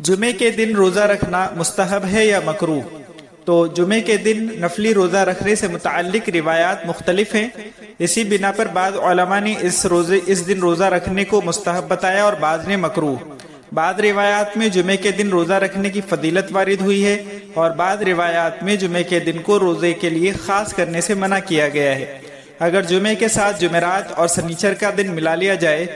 जुमे के दिन रोज़ा रखना मुस्तहब है या मकरूह? तो जुमे के दिन नफली रोज़ा रखने से मुताल्लिक रिवायात मुख्तलिफ हैं। इसी बिना पर बाद उलमा ने इस दिन रोज़ा रखने को मुस्तहब बताया और बाद ने मकरूह। बाद रिवायात में जुमे के दिन रोज़ा रखने की फजीलत वारिद हुई है और बाद रिवायात में जुमे के दिन को रोज़े के लिए ख़ास करने से मना किया गया है। अगर जुमे के साथ जुमेरात और सनीचर का दिन मिला लिया जाए,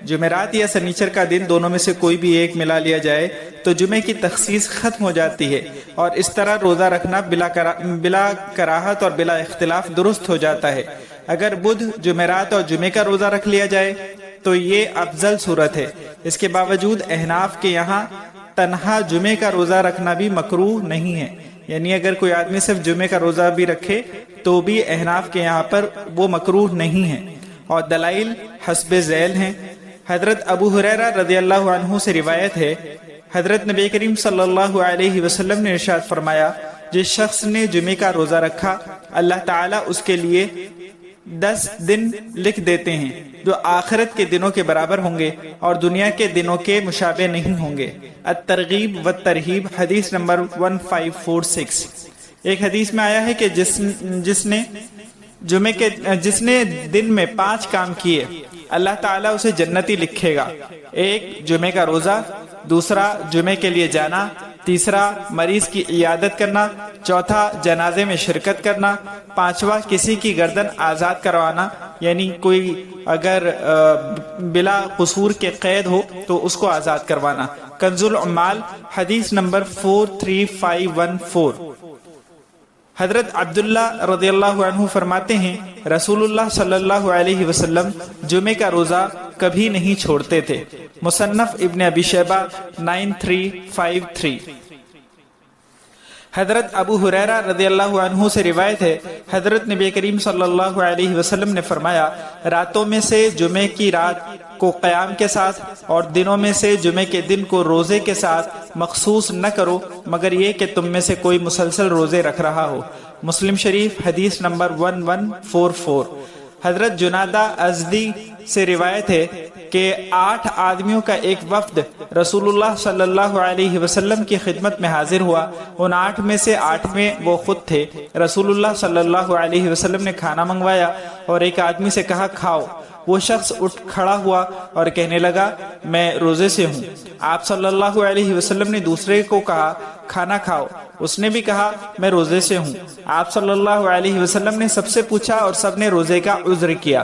जुमेरात या सनीचर का दिन दोनों में से कोई भी एक मिला लिया जाए तो जुमे की तखसीस ख़त्म हो जाती है और इस तरह रोज़ा रखना बिला कराहत और बिला इख्तिलाफ दुरुस्त हो जाता है। अगर बुध, जुमेरात और जुमे का रोज़ा रख लिया जाए तो ये अफजल सूरत है। इसके बावजूद अहनाफ के यहाँ तन्हा जुमे का रोज़ा रखना भी मकरूह नहीं है, यानी अगर कोई आदमी सिर्फ जुमे का रोज़ा भी रखे तो भी अहनाफ के यहाँ पर वो मकरूह नहीं है। और दलाइल हस्बे ज़ैल हैं। हजरत अबू हुरैरा रज़ियल्लाहु अन्हु से रिवायत है, हजरत नबी करीम सल्लल्लाहु अलैहि वसल्लम ने इरशाद फरमाया, जिस शख्स ने जुमे का रोज़ा रखा अल्लाह ताला उसके लिए 10 दिन लिख देते हैं जो आखिरत के दिनों के बराबर होंगे और दुनिया के दिनों के मुशाबे नहीं होंगे। अत-तरगीब व तरहीब हदीस नंबर 1546। एक हदीस में आया है कि जिसने दिन में 5 काम किए अल्लाह ताला उसे जन्नती लिखेगा। एक, जुमे का रोज़ा, दूसरा, जुमे के लिए जाना, तीसरा, मरीज की इयादत करना, चौथा, जनाजे में शिरकत करना, पांचवा, किसी की गर्दन आज़ाद करवाना, यानी कोई अगर बिला कसूर के कैद हो तो उसको आज़ाद करवाना। कंजुल उम्माल हदीस नंबर 43514। हजरत अब्दुल्ला रज़ियल्लाहु अन्हु फरमाते हैं, रसूलुल्लाह सल्लल्लाहु अलैहि वसल्लम जुमे का रोज़ा कभी नहीं छोड़ते थे। मुसन्नफ इब्न अबी शैबा 9353। हजरत अबू हुरैरा रज़ियल्लाहु अन्हु से रिवायत है, हजरत नबी करीम सल्लल्लाहु अलैहि वसल्लम ने फरमाया, रातों में से जुमे की रात को क़याम के साथ और दिनों में से जुमे के दिन को रोज़े के साथ मखसूस न करो मगर ये कि तुम में से कोई मुसलसल रोज़े रख रहा हो। मुस्लिम शरीफ हदीस नंबर 1144। हजरत जुनादा अज़दी से रिवायत है कि 8 आदमियों का एक वफ्द रसूलुल्लाह सल्लल्लाहु अलैहि वसल्लम की खिदमत में हाजिर हुआ। उन 8 में से 8वें वो खुद थे। रसूलुल्लाह सल्लल्लाहु अलैहि वसल्लम ने खाना मंगवाया और एक आदमी से कहा, खाओ। वो शख्स उठ खड़ा हुआ और कहने लगा, मैं रोजे से हूँ। आप सल्लल्लाहु अलैहि वसल्लम ने दूसरे को कहा, खाना खाओ। उसने भी कहा, मैं रोजे से हूँ। आप सल्लल्लाहु अलैहि वसल्लम ने सबसे पूछा और सबने रोजे का उज़्र किया।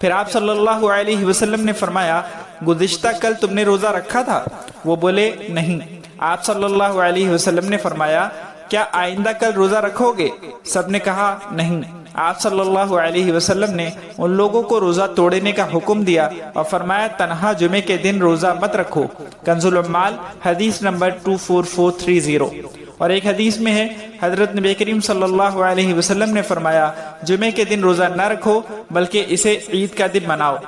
फिर आप सल्लल्लाहु अलैहि वसल्लम ने फरमाया, गुज़िश्ता कल तुमने रोजा रखा था? वो बोले, नहीं। आप सल्लल्लाहु अलैहि वसल्लम ने फरमाया, क्या आइंदा कल रोजा रखोगे? सबने कहा, नहीं। आप सल्लल्लाहु अलैहि वसल्लम ने उन लोगों को रोजा तोड़ने का हुक्म दिया और फरमाया, तन्हा जुमे के दिन रोजा मत रखो। कंजुल उम्माल हदीस नंबर 24430। और एक हदीस में है, हजरत नबी करीम सल्लल्लाहु अलैहि वसल्लम ने फरमाया, जुमे के दिन रोजा न रखो बल्कि इसे ईद का दिन मनाओ।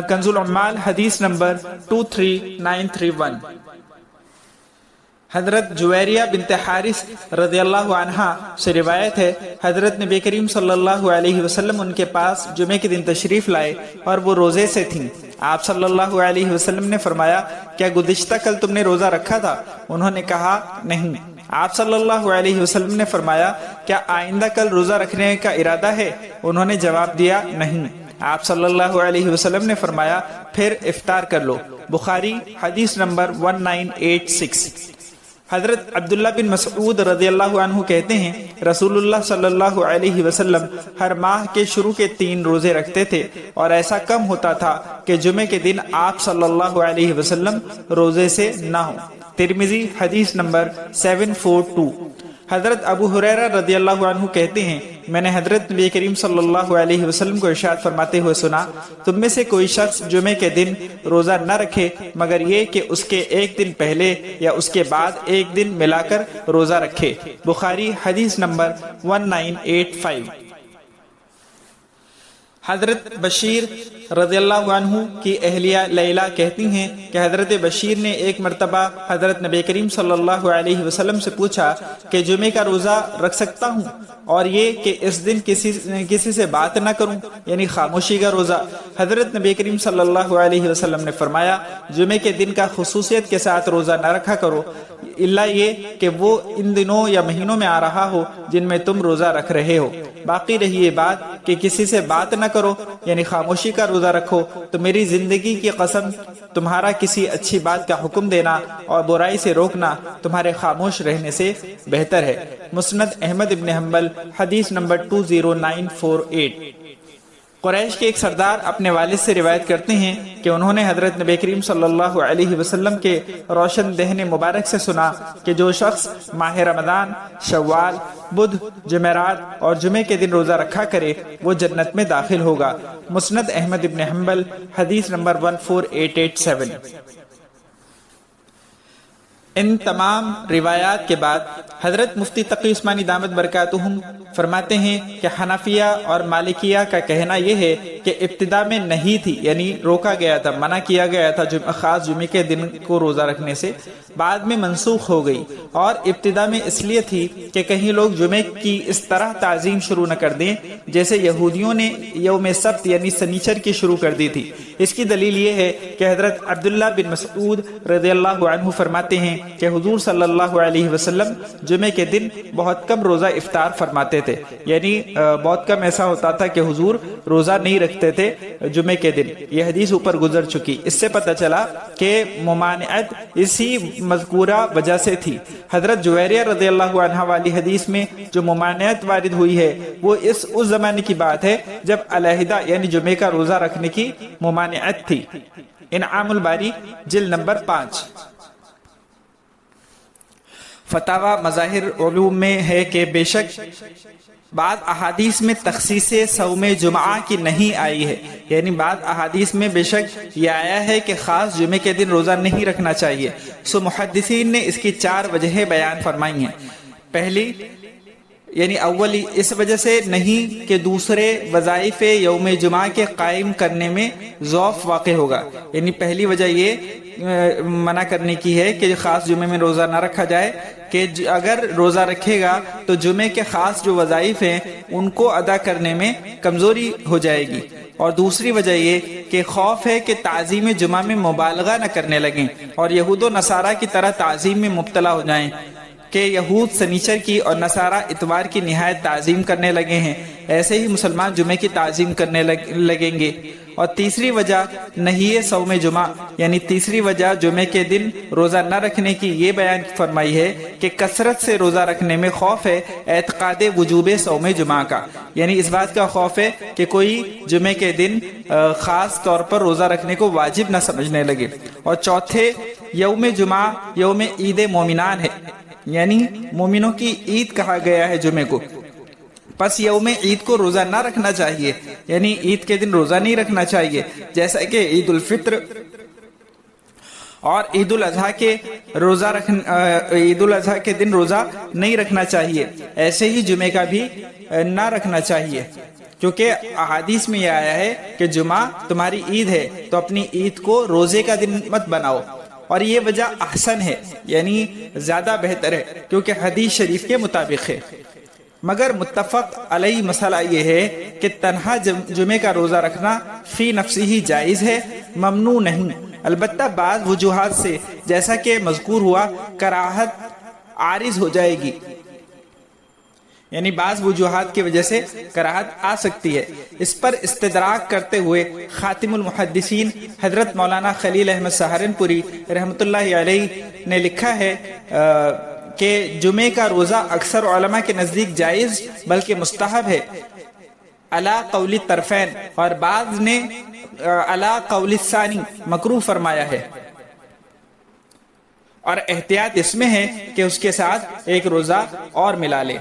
कंजुल उम्माल हदीस नंबर 23931। हजरत जुवैरिया बिनते हारिस रज़ियल्लाहु अन्हा से रिवायत है, हजरत नबी करीम सल्लल्लाहु अलैहि वसल्लम उनके पास जुमे के दिन तशरीफ लाए और वो रोजे से थीं। आप सल्लल्लाहु अलैहि वसल्लम ने फरमाया, क्या गुज़िश्ता कल तुमने रोजा रखा था? उन्होंने कहा, नहीं। आप सल्लल्लाहु अलैहि वसल्लम ने फरमाया, क्या आइंदा कल रोजा रखने का इरादा है? उन्होंने जवाब दिया, नहीं। आप सल्लल्लाहु अलैहि वसल्लम ने फरमाया, फिर इफ्तार कर लो। बुखारी हदीस नंबर 1986। हजरत अब्दुल्ला बिन मसऊद रज़ियल्लाहु अन्हु कहते हैं, रसूलुल्लाह सल्लल्लाहु अलैहि वसल्लम हर माह के शुरू के 3 रोजे रखते थे और ऐसा कम होता था कि जुमे के दिन आप सल्लल्लाहु अलैहि वसल्लम रोजे से न हो। तिरमिजी हदीस नंबर 742। हजरत अबू हुरैरा रज़ियल्लाहु अन्हु कहते हैं, मैंने हजरत नबी करीम सल्लल्लाहु अलैहि वसल्लम को इरशाद फरमाते हुए सुना, तुम में से कोई शख्स जुमे के दिन रोजा न रखे मगर ये कि उसके एक दिन पहले या उसके बाद एक दिन मिलाकर रोजा रखे। बुखारी हदीस नंबर 1985। حضرت بشیر رضی اللہ عنہ کی اہلیہ لیلہ کہتی ہیں کہ حضرت بشیر نے ایک مرتبہ حضرت نبی کریم صلی اللہ علیہ وسلم سے پوچھا کہ جمعے کا روزہ رکھ سکتا ہوں اور یہ کہ اس دن کسی سے بات نہ کروں، یعنی خاموشی کا روزہ؟ حضرت نبی کریم صلی اللہ علیہ وسلم نے فرمایا جمعے کے دن کا خصوصیت کے ساتھ روزہ نہ رکھا کرو الا یہ کہ وہ ان دنوں یا مہینوں میں آ رہا ہو جن میں تم روزہ رکھ رہے ہو۔ باقی رہی یہ بات کہ کسی سے بات نہ کرو یعنی خاموشی کا روزہ رکھو، تو میری زندگی کی قسم تمہارا کسی اچھی بات کا حکم دینا اور برائی سے روکنا تمہارے خاموش رہنے سے بہتر ہے۔ مسند احمد ابن حنبل، حدیث نمبر 20948۔ قریش کے ایک سردار اپنے والد سے روایت کرتے ہیں کہ انہوں نے حضرت نبی کریم صلی اللہ علیہ وسلم کے روشن دہن مبارک سے سنا کہ جو شخص ماہ رمضان، شوال، بدھ، جمعرات اور جمعے کے دن روزہ رکھا کرے وہ جنت میں داخل ہوگا۔ مسند احمد ابن حنبل، حدیث نمبر 14887۔ ان تمام روایات کے بعد حضرت مفتی تقی عثمانی دامت برکاتہم فرماتے ہیں کہ حنفیہ اور مالکیہ کا کہنا یہ ہے کہ ابتدا میں نہیں تھی، یعنی روکا گیا تھا، منع کیا گیا تھا خاص جمعے کے دن کو روزہ رکھنے سے، بعد میں منسوخ ہو گئی، اور ابتدا میں اس لیے تھی کہ کہیں لوگ جمعے کی اس طرح تعظیم شروع نہ کر دیں جیسے یہودیوں نے یوم سبت یعنی سنیچر کی شروع کر دی تھی۔ اس کی دلیل یہ ہے کہ حضرت عبداللہ بن مسعود رضی اللہ عنہ فرماتے ہیں کہ حضور صلی اللہ علیہ وسلم جمعے کے دن بہت کم روزہ افطار فرماتے تھے، یعنی بہت کم ایسا ہوتا تھا کہ حضور روزہ نہیں رکھتے تھے جمعے کے دن۔ یہ حدیث اوپر گزر چکی، اس سے پتہ چلا کہ ممانعت اسی مذکورہ وجہ سے تھی۔ حضرت جویریہ رضی اللہ عنہ والی حدیث میں جو ممانعت وارد ہوئی ہے وہ اس زمانے کی بات ہے جب علیحدہ یعنی جمعے کا روزہ رکھنے کی ممانعت تھی۔ انعام الباری، جلد نمبر 5۔ فتاوی مظاہر علوم میں ہے کہ بے شک بعض احادیث میں تخصیص صوم جمعہ کی نہیں آئی ہے، یعنی بعض احادیث میں بے شک یہ آیا ہے کہ خاص جمعے کے دن روزہ نہیں رکھنا چاہیے، سو محدثین نے اس کی 4 وجہیں بیان فرمائی ہیں۔ پہلی یعنی اولی اس وجہ سے نہیں کہ دوسرے وظائف یوم جمعہ کے قائم کرنے میں ضعف واقع ہوگا، یعنی پہلی وجہ یہ منع کرنے کی ہے کہ خاص جمعے میں روزہ نہ رکھا جائے کہ اگر روزہ رکھے گا تو جمعے کے خاص جو وظائف ہیں ان کو ادا کرنے میں کمزوری ہو جائے گی، اور دوسری وجہ یہ کہ خوف ہے کہ تعظیم جمعہ میں مبالغہ نہ کرنے لگیں اور یہود و نصارہ کی طرح تعظیم میں مبتلا ہو جائیں کہ یہود سنیچر کی اور نصارہ اتوار کی نہایت تعظیم کرنے لگے ہیں، ایسے ہی مسلمان جمعے کی تعظیم کرنے لگیں گے۔ اور تیسری وجہ نہیں صوم جمعہ، یعنی تیسری وجہ جمعے کے دن روزہ نہ رکھنے کی یہ بیان فرمائی ہے کہ کثرت سے روزہ رکھنے میں خوف ہے اعتقاد وجوب صوم جمعہ کا، یعنی اس بات کا خوف ہے کہ کوئی جمعے کے دن خاص طور پر روزہ رکھنے کو واجب نہ سمجھنے لگے۔ اور چوتھے یوم جمعہ یوم عید مومنان ہے، یعنی مومنوں کی عید کہا گیا ہے جمعے کو، پس یوم عید کو روزہ نہ رکھنا چاہیے، یعنی عید کے دن روزہ نہیں رکھنا چاہیے، جیسا کہ عید الفطر اور عید الاضحیٰ کے دن روزہ نہیں رکھنا چاہیے، ایسے ہی جمعے کا بھی نہ رکھنا چاہیے، کیونکہ احادیث میں یہ آیا ہے کہ جمعہ تمہاری عید ہے تو اپنی عید کو روزے کا دن مت بناؤ، اور یہ وجہ احسن ہے یعنی زیادہ بہتر ہے کیونکہ حدیث شریف کے مطابق ہے۔ مگر متفق علیہ مسئلہ یہ ہے کہ تنہا جمعے کا روزہ رکھنا فی نفسی ہی جائز ہے، ممنوع نہیں، البتہ بعض وجوہات سے جیسا کہ مذکور ہوا کراہت عارض ہو جائے گی، یعنی بعض وجوہات کی وجہ سے کراہت آ سکتی ہے۔ اس پر استدراک کرتے ہوئے خاتم المحدثین حضرت مولانا خلیل احمد سہارنپوری رحمۃ اللہ علیہ نے لکھا ہے کہ جمعے کا روزہ اکثر علماء کے نزدیک جائز بلکہ مستحب ہے علی قول الطرفین، اور بعض نے علی قول الثانی مکروہ فرمایا ہے، اور احتیاط اس میں ہے کہ اس کے ساتھ ایک روزہ اور ملا لے۔